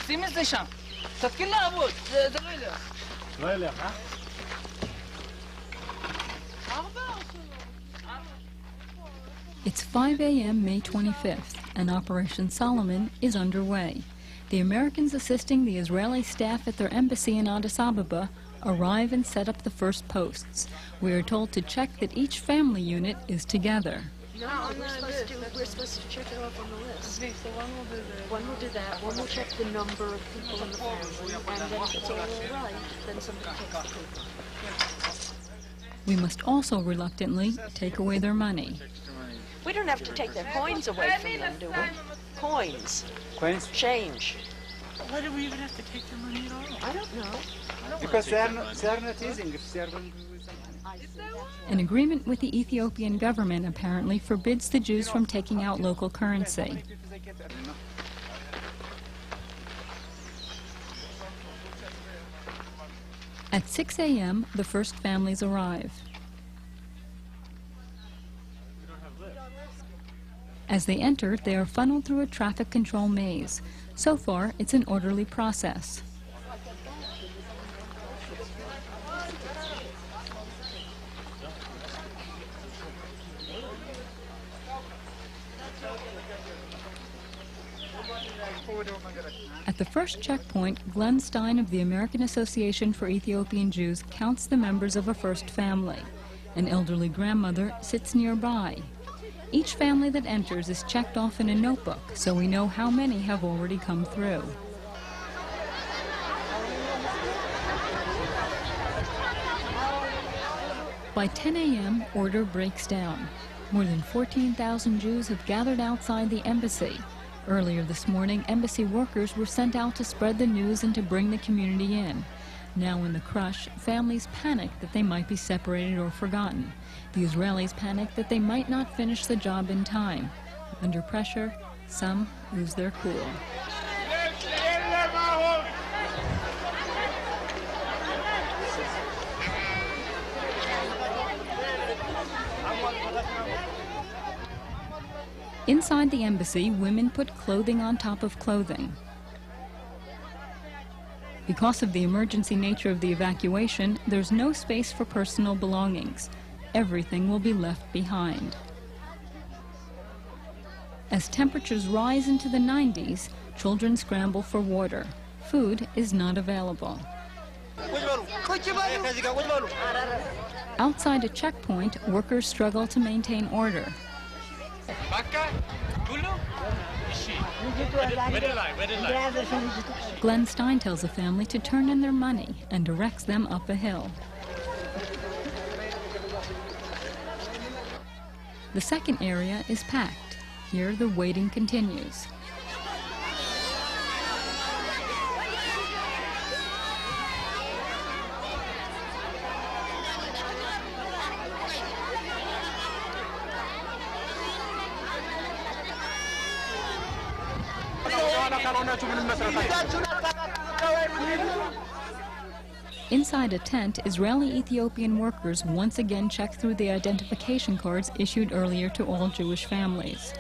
שים את זה שם. תתחיל לעבוד, זה לא ילך. לא ילך, אה? It's 5 a.m. May 25th, and Operation Solomon is underway. The Americans assisting the Israeli staff at their embassy in Addis Ababa arrive and set up the first posts. We are told to check that each family unit is together. No, we're supposed to check it off on the list. Okay, so one will do that. One will check the number of people in the family, and then if it's all right, then somebody takes the paper. We must also reluctantly take away their money. We don't have to take their coins away from them, do we? Coins. Coins? Change. Why do we even have to take their money at all? I don't know. Because they are not using if they are going to do something. An agreement with the Ethiopian government apparently forbids the Jews from taking out local currency. At 6 a.m., the first families arrive. As they enter, they are funneled through a traffic control maze. So far, it's an orderly process. At the first checkpoint, Glenn Stein of the American Association for Ethiopian Jews counts the members of a first family. An elderly grandmother sits nearby. Each family that enters is checked off in a notebook, so we know how many have already come through. By 10 a.m., order breaks down. More than 14,000 Jews have gathered outside the embassy. Earlier this morning, embassy workers were sent out to spread the news and to bring the community in. Now in the crush, families panic that they might be separated or forgotten. The Israelis panic that they might not finish the job in time. Under pressure, some lose their cool. Inside the embassy, women put clothing on top of clothing. Because of the emergency nature of the evacuation, there's no space for personal belongings. Everything will be left behind. As temperatures rise into the 90s, children scramble for water. Food is not available. Outside a checkpoint, workers struggle to maintain order. Glenn Stein tells a family to turn in their money and directs them up a hill. The second area is packed. Here the waiting continues. Inside a tent, Israeli-Ethiopian workers once again check through the identification cards issued earlier to all Jewish families.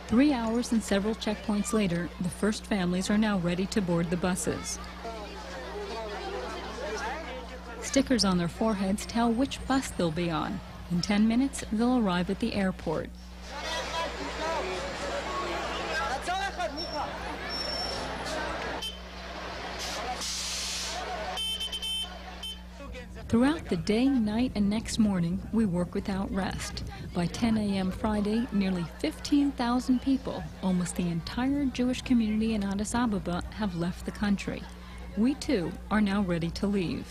Three hours and several checkpoints later, the first families are now ready to board the buses. Stickers on their foreheads tell which bus they'll be on. In 10 minutes, they'll arrive at the airport. Throughout the day, night, and next morning, we work without rest. By 10 a.m. Friday, nearly 15,000 people, almost the entire Jewish community in Addis Ababa, have left the country. We, too, are now ready to leave.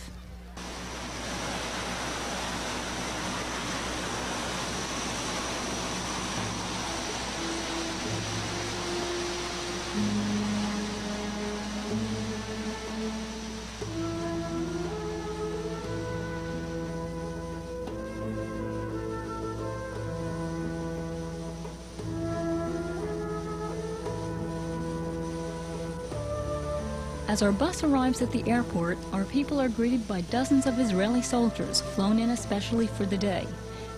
As our bus arrives at the airport, our people are greeted by dozens of Israeli soldiers flown in especially for the day.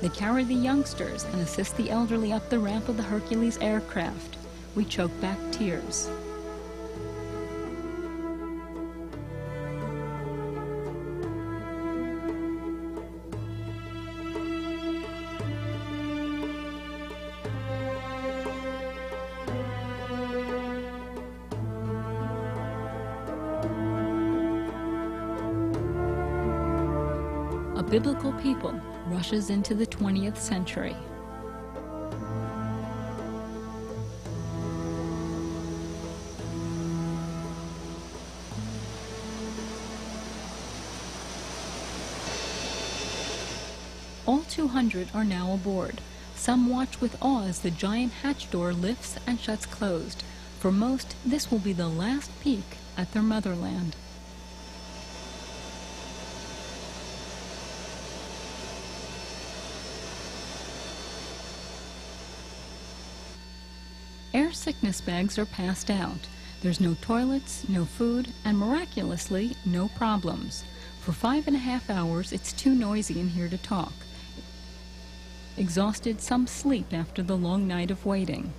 They carry the youngsters and assist the elderly up the ramp of the Hercules aircraft. We choke back tears. A biblical people rushes into the 20th century. All 200 are now aboard. Some watch with awe as the giant hatch door lifts and shuts closed. For most, this will be the last peek at their motherland. Air sickness bags are passed out. There's no toilets, no food, and miraculously, no problems. For 5.5 hours, it's too noisy in here to talk. Exhausted, some sleep after the long night of waiting.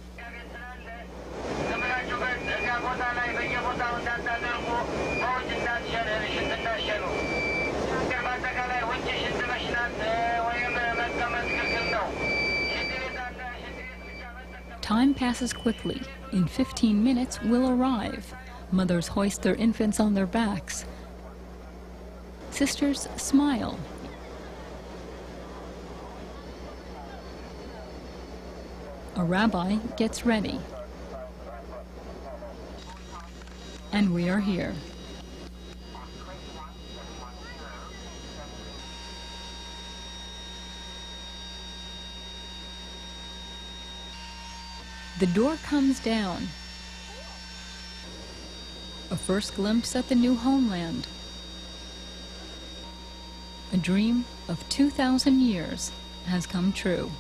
Time passes quickly. In 15 minutes, we'll arrive. Mothers hoist their infants on their backs. Sisters smile. A rabbi gets ready. And we are here. The door comes down. A first glimpse at the new homeland. A dream of 2,000 years has come true.